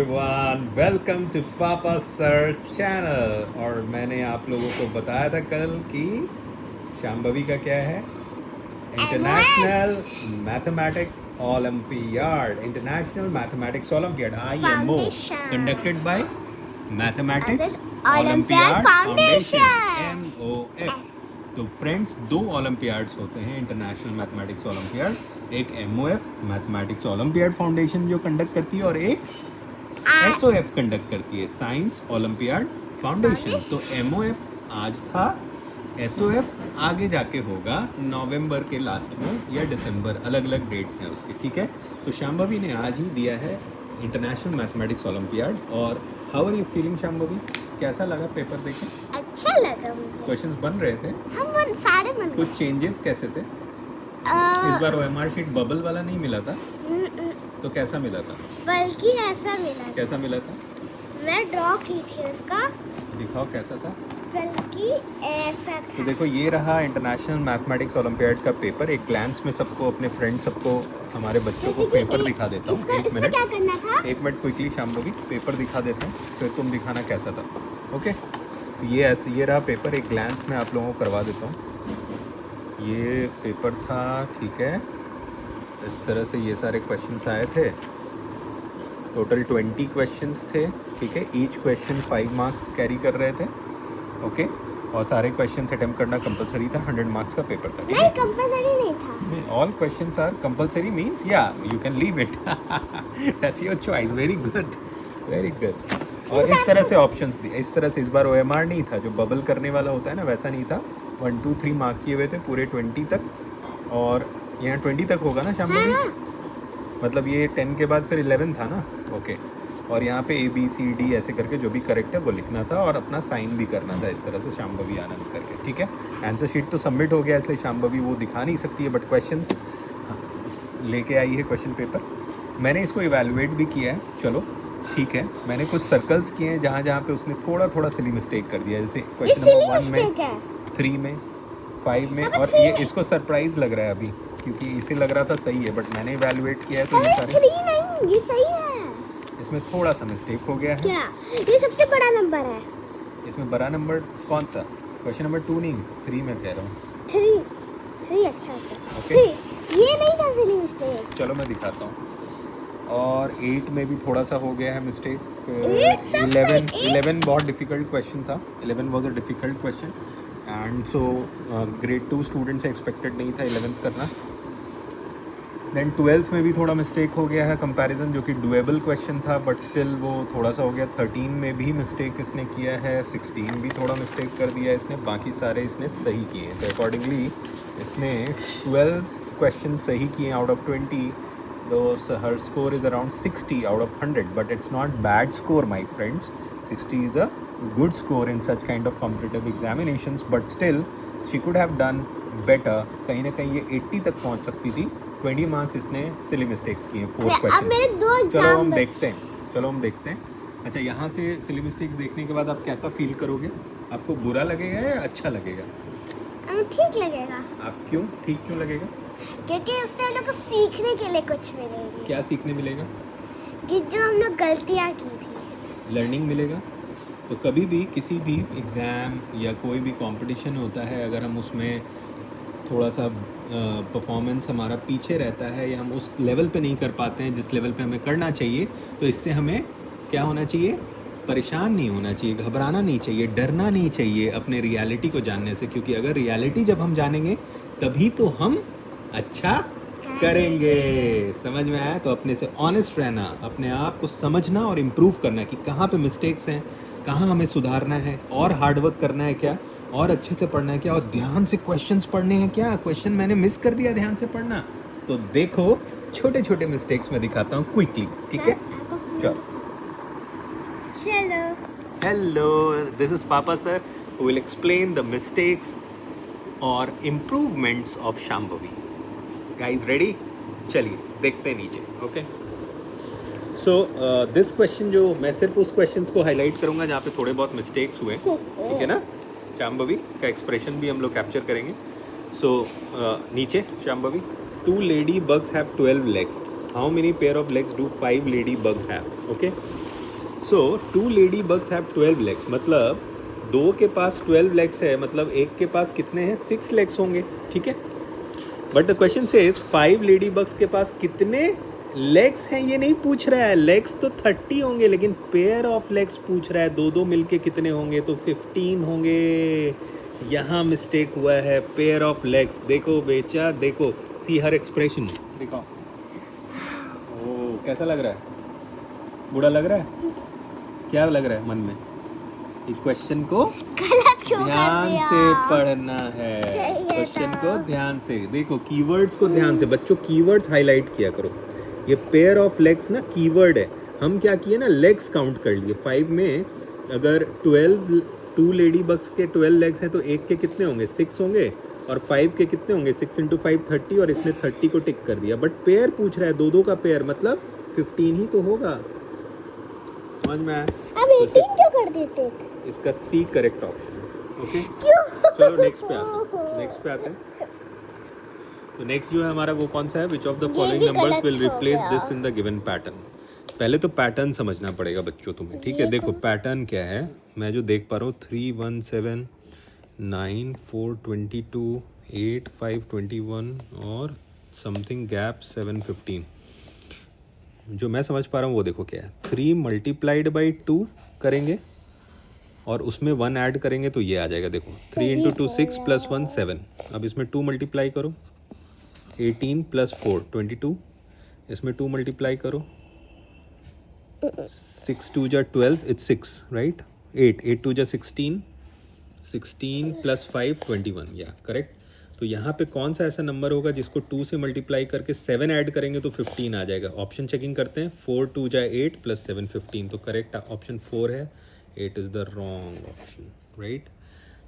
Everyone, welcome to पापा sir channel. और मैंने आप लोगों को बताया था कल कि शांभवी का क्या है, international mathematics olympiad. International mathematics olympiad IMO conducted by mathematics olympiad foundation MOF। तो फ्रेंड्स, दो ओलंपियाड्स होते हैं इंटरनेशनल मैथमेटिक्स ओलंपियाड, एक MOF मैथमेटिक्स ओलंपियाड फाउंडेशन जो कंडक्ट करती है और एक SOF कंडक्ट करती है, साइंस ओलंपियाड फाउंडेशन। तो MOF आज था, SOF आगे जाके होगा नवंबर के लास्ट में या दिसंबर, अलग अलग डेट्स हैं उसके, ठीक है। तो शांभवी ने आज ही दिया है इंटरनेशनल मैथमेटिक्स ओलंपियाड। और how are you feeling Shambhavi, कैसा लगा पेपर देखे? अच्छा लगा मुझे। क्वेश्चंस बन रहे थे? सारे बन कुछ चेंजेस कैसे थे? इस बार OMR शीट बबल वाला नहीं मिला था, तो कैसा मिला था? बल्कि ऐसा मिला था। कैसा मिला था? मैं ड्रॉ की थी उसका, दिखाओ कैसा था। बल्कि ऐसा था। तो देखो, ये रहा इंटरनेशनल मैथमेटिक्स ओलंपियाड का पेपर। एक ग्लैंस में सबको, अपने फ्रेंड सबको, हमारे बच्चों को पेपर दिखा देता हूँ। एक मिनट, क्या करना था? एक मिनट क्विकली शांभवी, पेपर दिखा देता हूँ, फिर तुम दिखाना कैसा था। ओके, ये ऐसे, ये रहा पेपर, एक ग्लैंस में आप लोगों को करवा देता हूँ। ये पेपर था, ठीक है। इस तरह से ये सारे क्वेश्चंस आए थे। टोटल 20 क्वेश्चंस थे, ठीक है। ईच क्वेश्चन 5 मार्क्स कैरी कर रहे थे, ओके। और सारे क्वेश्चन अटेम्प्ट करना कंपलसरी था, 100 मार्क्स का पेपर था। नहीं, कंपलसरी नहीं था। All questions are compulsory, means या you can leave it, that's your choice. Very good, very good. और इस तरह से ऑप्शंस दिए, इस तरह से। इस बार OMR नहीं था, जो बबल करने वाला होता है ना, वैसा नहीं था। 1 2 3 मार्क किए हुए थे पूरे 20 तक। और यहाँ 20 तक होगा ना शांभवी? हाँ। मतलब ये 10 के बाद फिर 11 था ना, ओके। और यहाँ पे ABCD ऐसे करके जो भी करेक्ट है वो लिखना था और अपना साइन भी करना था, इस तरह से शांभवी आनंद करके, ठीक है। आंसर शीट तो सबमिट हो गया, इसलिए शांभवी वो दिखा नहीं सकती है, बट क्वेश्चंस लेके आई है, क्वेश्चन पेपर। मैंने इसको इवेलुएट भी किया है, चलो ठीक है। मैंने कुछ सर्कल्स किए हैं जहाँ जहाँ पे उसने थोड़ा थोड़ा सिली मिस्टेक कर दिया, जैसे क्वेश्चन नंबर 1 में, 3 में, 5 में। और ये इसको सरप्राइज लग रहा है अभी, क्योंकि इसे लग रहा था सही है, बट मैंने इवेलुएट किया है तो ये सारे, 3 नहीं, ये सही है। इसमें थोड़ा सा मिस्टेक हो गया है। क्या? ये सबसे बड़ा नंबर है। इसमें बड़ा नंबर कौन सा? क्वेश्चन नंबर 2 नहीं, 3 में कह रहा हूँ। 3 अच्छा था। Okay. 3 ये नहीं था सिली मिस्टेक। चलो मैं दिखाता हूँ। और 8 में भी थोड़ा सा हो गया है मिस्टेक। 11 बहुत डिफिकल्ट क्वेश्चन था। 11 was a difficult question, and so grade 2 student से एक्सपेक्टेड नहीं था 11th करना। देन 12th में भी थोड़ा मिस्टेक हो गया है कंपैरिजन, जो कि डुएबल क्वेश्चन था, बट स्टिल वो थोड़ा सा हो गया। 13 में भी मिस्टेक इसने किया है, 16 भी थोड़ा मिस्टेक कर दिया इसने, बाकी सारे इसने सही किए। तो अकॉर्डिंगली इसने 12 क्वेश्चन सही किए आउट ऑफ 20। तो her score is around 60 out of 100, but it's not bad score my friends. 60 is a good score in such kind of competitive examinations, but still she could have done better. कहीं ना कहीं ये 80 तक पहुंच सकती थी। 20 marks इसने silly mistakes किए 4 अब क्वेश्चन। मेरे 2 एग्जाम चलो हम देखते हैं, चलो हम देखते हैं। अच्छा, यहाँ से सिली मिस्टेक्स देखने के बाद आप कैसा फील करोगे? आपको बुरा लगेगा या अच्छा लगेगा? ठीक लगेगा। आप क्यों ठीक क्यों लगेगा? क्योंकि उससे हम लोग को सीखने के लिए कुछ मिलेगा। क्या सीखने मिलेगा? कि जो हम लोग गलतियाँ की थी, लर्निंग मिलेगा। तो कभी भी किसी भी एग्ज़ाम या कोई भी कंपटीशन होता है, अगर हम उसमें थोड़ा सा परफॉर्मेंस हमारा पीछे रहता है, या हम उस लेवल पे नहीं कर पाते हैं जिस लेवल पे हमें करना चाहिए, तो इससे हमें क्या होना चाहिए? परेशान नहीं होना चाहिए, घबराना नहीं चाहिए, डरना नहीं चाहिए अपने रियलिटी को जानने से। क्योंकि अगर रियलिटी जब हम जानेंगे तभी तो हम अच्छा करेंगे। समझ में आया? तो अपने से ऑनेस्ट रहना, अपने आप को समझना और इम्प्रूव करना कि कहाँ पे मिस्टेक्स हैं, कहाँ हमें सुधारना है, और हार्डवर्क करना है क्या, और अच्छे से पढ़ना है क्या, और ध्यान से क्वेश्चंस पढ़ने हैं क्या। क्वेश्चन मैंने मिस कर दिया, ध्यान से पढ़ना। तो देखो, छोटे छोटे मिस्टेक्स मैं दिखाता हूँ क्विकली, ठीक है। चलो, hello, this is papa sir who will explain the mistakes और improvements of Shambhavi. Guys ready? चलिए देखते हैं नीचे, ओके। सो दिस क्वेश्चन, जो मैं सिर्फ उस क्वेश्चंस को हाईलाइट करूंगा जहाँ पे थोड़े बहुत मिस्टेक्स हुए, ठीक है ना। शांभवी का एक्सप्रेशन भी हम लोग कैप्चर करेंगे। सो नीचे Shambhavi, 2 lady bugs have 12 legs. How many pair of legs do 5 lady bugs have? Okay. So 2 lady bugs have 12 legs, मतलब 2 के पास 12 लेग्स है, मतलब एक के पास कितने हैं? 6 लेग्स होंगे, ठीक है। But the question says 5 lady bugs के पास कितने लेग्स हैं, ये नहीं पूछ रहा है। लेग्स तो 30 होंगे, लेकिन पेयर ऑफ लेग्स पूछ रहा है। दो दो मिलके कितने होंगे? तो 15 होंगे। यहाँ मिस्टेक हुआ है, पेयर ऑफ लेग्स। देखो बेचा, देखो, सी हर एक्सप्रेशन, देखो। ओ, कैसा लग रहा है? बुरा लग रहा है? क्या लग रहा है मन में? इस क्वेश्चन को गलत क्यों कर ध्यान दिया? से पढ़ना है। चाहिए क्वेश्चन था। को ध्यान से देखो, कीवर्ड्स को ध्यान से। बच्चों कीवर्ड्स हाईलाइट किया करो। ये पेयर ऑफ लेग्स ना कीवर्ड है। हम क्या किए ना, लेग्स काउंट कर लिए। 5 में अगर 2 लेडी बग्स के 12 लेग्स हैं तो एक के कितने होंगे? 6 होंगे। और 5 के कितने होंगे? 6 × 5 30, और इसने 30 को टिक कर दिया। बट पेयर पूछ रहा है, दो दो का पेयर, मतलब 15 ही तो होगा। समझ में आया? अब 18 क्यों कर देते? इसका सी करेक्ट ऑप्शन है। ओके, क्यों? चलो नेक्स्ट पे आते हैं। तो नेक्स्ट जो है हमारा वो कौन सा है? विच ऑफ द फॉलोइंग भी नंबर्स गलत विल हो रिप्लेस गया। This in the given pattern. पहले तो पैटर्न समझना पड़ेगा बच्चों तुम्हें, ठीक है। ये देखो पैटर्न क्या है, मैं जो देख पा रहा हूँ 3 1 7 9 4 22 8 5 21 और समथिंग गैप 7 15। जो मैं समझ पा रहा हूँ वो देखो क्या है, 3 मल्टीप्लाइड बाई 2 करेंगे और उसमें 1 ऐड करेंगे तो ये आ जाएगा। देखो 3 × 2 6 + 1 7। अब इसमें 2 मल्टीप्लाई करो, 18 + 4 22। इसमें 2 मल्टीप्लाई करो, 6 2 = 12, इट्स 6 राइट। 8 2 = 16, 16 + 5 21, या करेक्ट। तो यहाँ पे कौन सा ऐसा नंबर होगा जिसको 2 से मल्टीप्लाई करके 7 ऐड करेंगे तो 15 आ जाएगा? ऑप्शन चेकिंग करते हैं। 4 2 = 8 + 7 15, तो करेक्ट ऑप्शन 4 है। 8 is the wrong option, right.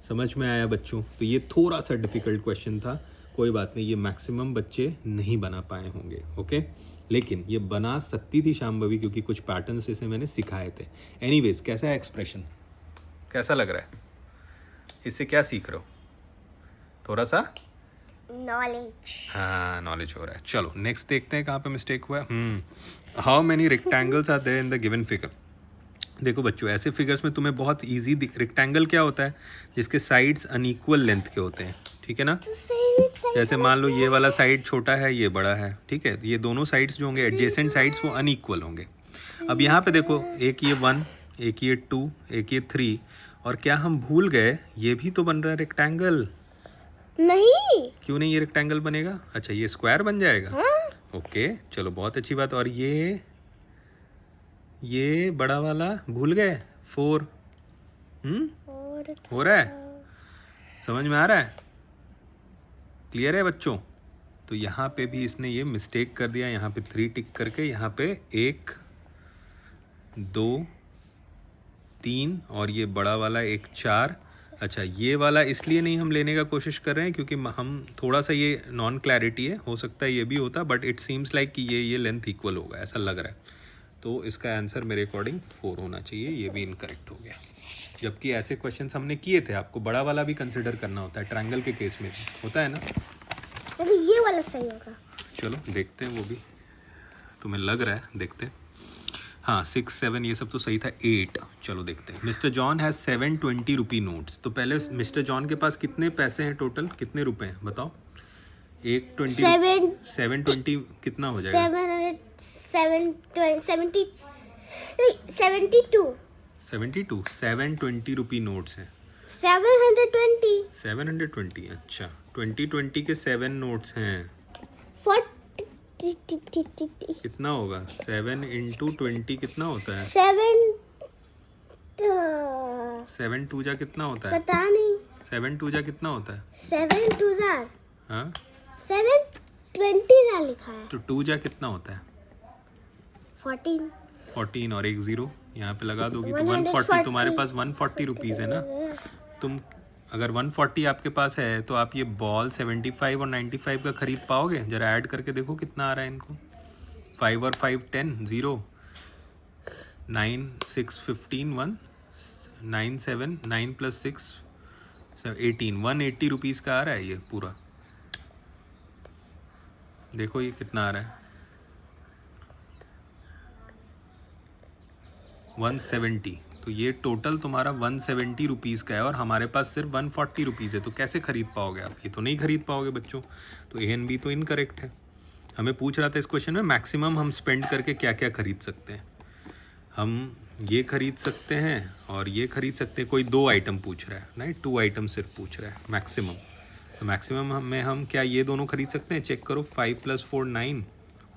समझ में आया बच्चों? तो ये थोड़ा सा डिफ़िकल्ट क्वेश्चन था, कोई बात नहीं, ये मैक्सिमम बच्चे नहीं बना पाए होंगे, ओके। लेकिन ये बना सकती थी शाम्भवी, क्योंकि कुछ पैटर्न्स जैसे मैंने सिखाए थे। एनीवेज, कैसा है एक्सप्रेशन? कैसा लग रहा है? इससे क्या सीख रहे हो? थोड़ा सा नॉलेज। हाँ, नॉलेज हो रहा है। चलो नेक्स्ट देखते हैं कहाँ पे मिस्टेक हुआ है। How many rectangles are there in the given figure. देखो बच्चों, ऐसे फिगर्स में तुम्हें बहुत इजी रेक्टेंगल क्या होता है? जिसके साइड्स अनइक्वल लेंथ के होते हैं, ठीक है ना। जैसे मान लो ये वाला साइड छोटा है, ये बड़ा है, ठीक है। तो ये दोनों साइड्स जो होंगे एडजेसेंट साइड्स, वो अनइक्वल होंगे। अब यहाँ पे देखो, एक ये 1, एक ये 2, एक ये 3, और क्या हम भूल गए, ये भी तो बन रहा है रेक्टेंगल। नहीं। क्यों नहीं ये रेक्टेंगल बनेगा? अच्छा, ये स्क्वायर बन जाएगा। हाँ? ओके, चलो बहुत अच्छी बात। और ये बड़ा वाला भूल गए, 4। हो रहा है? समझ में आ रहा है? क्लियर है बच्चों? तो यहाँ पे भी इसने ये मिस्टेक कर दिया, यहाँ पे 3 टिक करके, यहाँ पे 1 2 3, और ये बड़ा वाला एक 4। अच्छा, ये वाला इसलिए नहीं हम लेने का कोशिश कर रहे हैं क्योंकि हम थोड़ा सा ये नॉन क्लैरिटी है, हो सकता है ये भी होता, बट इट सीम्स लाइक कि ये लेंथ इक्वल होगा, ऐसा लग रहा है। तो इसका आंसर मेरे अकॉर्डिंग 4 होना चाहिए। ये भी इनकरेक्ट हो गया, जबकि ऐसे क्वेश्चंस हमने किए थे। आपको बड़ा वाला भी कंसिडर करना होता है, ट्रायंगल के केस में भी होता है ना। अरे ये वाला सही होगा। चलो देखते हैं, वो भी तुम्हें लग रहा है, देखते हैं। हाँ, 6 7 ये सब तो सही था। 8, चलो देखते हैं। Mister John has 7 20 rupee notes. तो पहले मिस्टर जॉन के पास कितने पैसे हैं टोटल, कितने रुपए हैं बताओ? 720 कितना हो जाएगा? 72 720 रुपी नोट्स हैं। 720, अच्छा। 20 के 7 नोट्स हैं। 40 कितना होगा? 7 × 20 कितना होता है? 7 2 जा कितना होता है? पता नहीं। 7 2 जा कितना होता है? 7 2 जार हाँ, 7 20 जार लिखा है। तो 2 जा कितना होता है? 14 और एक 0 यहाँ पे लगा दोगी तो 140। तुम्हारे पास 140 रुपीज़ है ना। तुम अगर 140 आपके पास है तो आप ये बॉल 75 और 95 का खरीद पाओगे? जरा ऐड करके देखो कितना आ रहा है इनको। 5 और 5 10 0, 9 6 15 1 9 7 9 + 6 18 180 रुपीज़ का आ रहा है ये पूरा। देखो ये कितना आ रहा है। 170, तो ये टोटल तुम्हारा 170 रुपीज़ का है और हमारे पास सिर्फ 140 रुपीज़ है, तो कैसे ख़रीद पाओगे आप? ये तो नहीं खरीद पाओगे बच्चों, तो ए एंड बी तो इनकरेक्ट है। हमें पूछ रहा था इस क्वेश्चन में मैक्सिमम हम स्पेंड करके क्या क्या खरीद सकते हैं। हम ये खरीद सकते हैं और ये खरीद सकते हैं। कोई 2 आइटम पूछ रहा है, नहीं 2 आइटम सिर्फ पूछ रहा है मैक्सिमम। तो मैक्सिमम में हम क्या ये दोनों खरीद सकते हैं? चेक करो, 5 + 4 9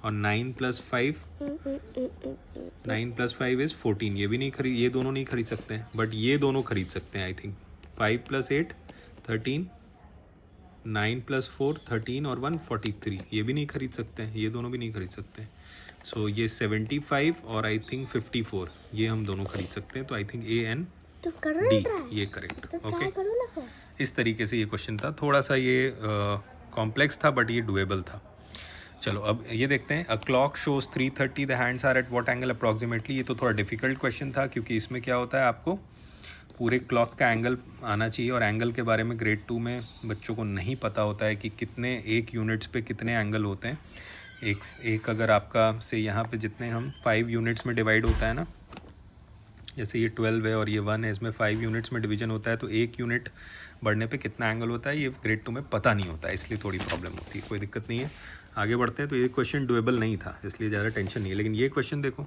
और 9 + 5 9 + 5 इज़ 14। ये भी नहीं खरीद, ये दोनों नहीं खरीद सकते हैं, बट ये दोनों खरीद सकते हैं आई थिंक। 5 + 8 13, 9 + 4 13 और 1 43। ये भी नहीं खरीद सकते हैं, ये दोनों भी नहीं खरीद सकते हैं। सो ये 75 और आई थिंक 54, ये हम दोनों खरीद सकते हैं। तो आई थिंक ए एंड तो करो डी ना ये करेक्ट। तो ओके, ट्राई करो ना फिर। इस तरीके से ये क्वेश्चन था, थोड़ा सा ये कॉम्प्लेक्स था बट ये डुएबल था। चलो अब ये देखते हैं। A clock shows 3:30, the hands are at what angle approximately. ये तो थोड़ा डिफिकल्ट क्वेश्चन था क्योंकि इसमें क्या होता है, आपको पूरे क्लॉक का एंगल आना चाहिए और एंगल के बारे में ग्रेड 2 में बच्चों को नहीं पता होता है कि कितने एक यूनिट्स पे कितने एंगल होते हैं। एक अगर आपका से यहाँ पे जितने हम 5 यूनिट्स में डिवाइड होता है ना, जैसे ये 12 है और ये 1 है, इसमें 5 यूनिट्स में डिवीजन होता है, तो 1 यूनिट बढ़ने पे कितना एंगल होता है ये ग्रेड 2 में पता नहीं होता है, इसलिए थोड़ी प्रॉब्लम होती है। कोई दिक्कत नहीं है, आगे बढ़ते हैं। तो ये क्वेश्चन डुएबल नहीं था इसलिए ज़्यादा टेंशन नहीं है। लेकिन ये क्वेश्चन देखो,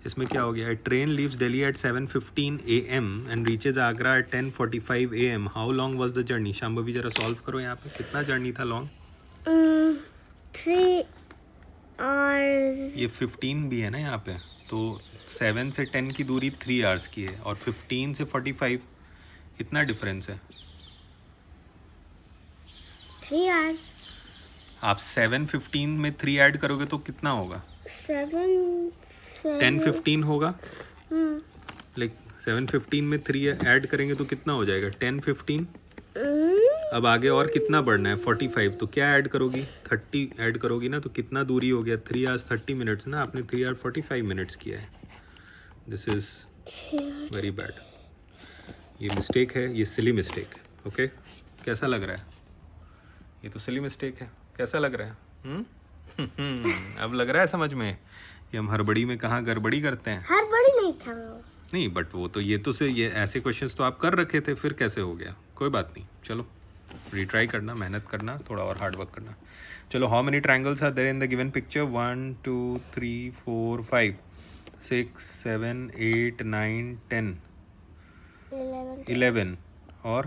इसमें क्या हो गया है, train leaves Delhi at 7:15 AM and reaches Agra at 10:45 AM। How long was the journey? Shambhavi जरा सॉल्व करो यहाँ पे, कितना जर्नी था लॉन्ग? 3 hours। ये 15 भी है ना यहाँ पे, तो 7 से 10 की दूरी 3 आवर्स की है और 15 से 45 इतना डिफरेंस है। 3 hours। आप 7:15 में 3 ऐड करोगे तो कितना होगा? 10:15 होगा। लाइक 7:15 में 3 ऐड करेंगे तो कितना हो जाएगा? 10:15। अब आगे और कितना बढ़ना है? 45। तो क्या ऐड करोगी? 30 ऐड करोगी ना, तो कितना दूरी हो गया? 3 hours 30 minutes ना, आपने 3 hours 45 minutes किया है। दिस इज़ वेरी बैड, ये मिस्टेक है, ये सिली मिस्टेक है। ओके, कैसा लग रहा है? ये तो सिली मिस्टेक है, कैसा लग रहा है? अब लग रहा है समझ में कि हम हड़बड़ी में कहाँ गड़बड़ी करते हैं। हड़बड़ी नहीं था वो। नहीं, बट वो तो ये ऐसे क्वेश्चंस तो आप कर रखे थे, फिर कैसे हो गया? कोई बात नहीं, चलो रीट्राई करना, मेहनत करना, थोड़ा और हार्ड वर्क करना। चलो, how many triangles are there in the given picture? 1 2 3 4 5 6 7 8 9 10 11 और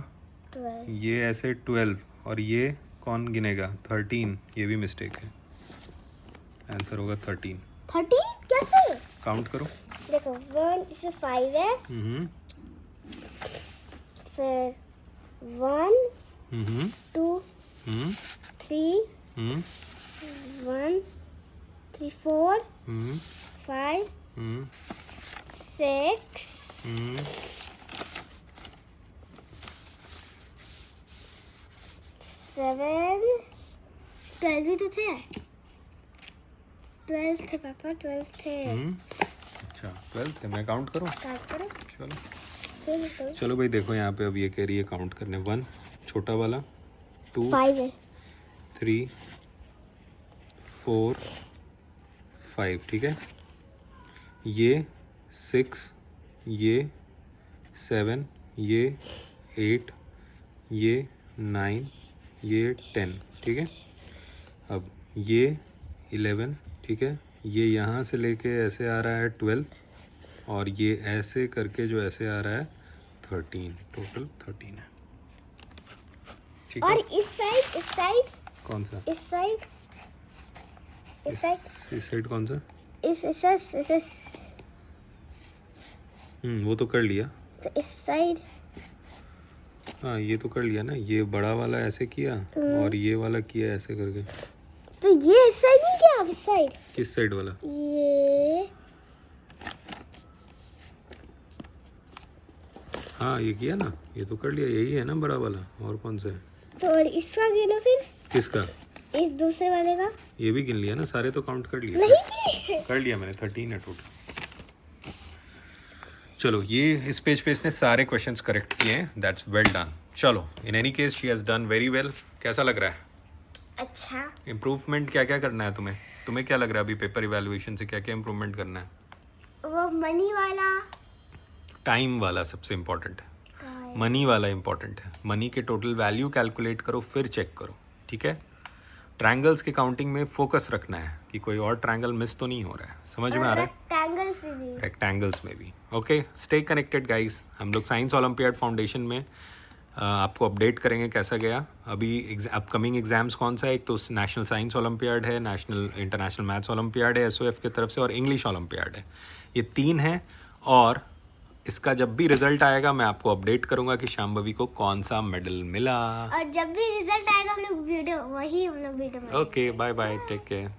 12। ये ऐसे 12 और ये कौन गिनेगा? 13। ये भी मिस्टेक है, आंसर होगा 13। 13 कैसे? काउंट करो। देखो 1 इसमें 5 है, फिर 1 2 3 1 3 4 5 6 7 12 भी तो थे। 12 थे पापा, 12 थे। अच्छा 12 थे, मैं काउंट करूँ? काट करो। चलो चलो भाई, देखो यहाँ पे अब ये कह रही है काउंट करने। 1 छोटा वाला, 2 5 है, 3 4 5, ठीक है। ये 6, ये 7, ये 8, ये 9, ये 10, ठीक है। अब ये 11, ठीक है। ये यहाँ से लेके ऐसे आ रहा है 12 और ये ऐसे करके जो ऐसे आ रहा है 13, टोटल 13 है, ठीक है। और इस साइड कौन सा? इस साइड इस साइड कौन सा? इस वो तो कर लिया। तो इस साइड हाँ, ये तो कर लिया ना। ये बड़ा वाला ऐसे किया और ये वाला किया ऐसे करके। तो ये इस साइड नहीं क्या? इस साइड? किस साइड वाला? ये हाँ, ये किया ना, ये तो कर लिया, यही है ना बड़ा वाला। और कौन सा है? तो और इसका गिनो फिर। किसका? इस दूसरे वाले का। ये भी गिन लिया ना, सारे तो काउंट कर लिए। नहीं किए। कर लिया मैंने, 13 है टोटल। चलो, ये इस पेज पे इसने सारे क्वेश्चंस करेक्ट किए हैं, दैट्स वेल डन। चलो, in any case she has done very well. कैसा लग रहा है? अच्छा। इम्प्रूवमेंट क्या क्या करना है तुम्हें? तुम्हें क्या लग रहा है अभी पेपर इवैल्यूएशन से क्या क्या इम्प्रूवमेंट करना है? वो मनी वाला टाइम वाला सबसे इम्पोर्टेंट है, मनी वाला इम्पोर्टेंट है। मनी के टोटल वैल्यू कैलकुलेट करो फिर चेक करो, ठीक है। ट्रायंगल्स की काउंटिंग में फोकस रखना है कि कोई और ट्रायंगल मिस तो नहीं हो रहा है, समझ में आ रहा है? रेक्टेंगल्स में भी। Okay, stay connected guys. हम लोग साइंस ओलंपियाड फाउंडेशन में आपको अपडेट करेंगे कैसा गया। अभी अपकमिंग एग्जाम्स कौन सा है, एक तो नेशनल साइंस ओलंपियाड है, नेशनल इंटरनेशनल मैथ्स ओलंपियाड है एसओएफ की तरफ से, और इंग्लिश ओलंपियाड है। ये 3 हैं, और इसका जब भी रिजल्ट आएगा मैं आपको अपडेट करूंगा कि शांभवी को कौन सा मेडल मिला। और जब भी रिजल्ट आएगा हम लोग वीडियो में okay, bye bye, take care.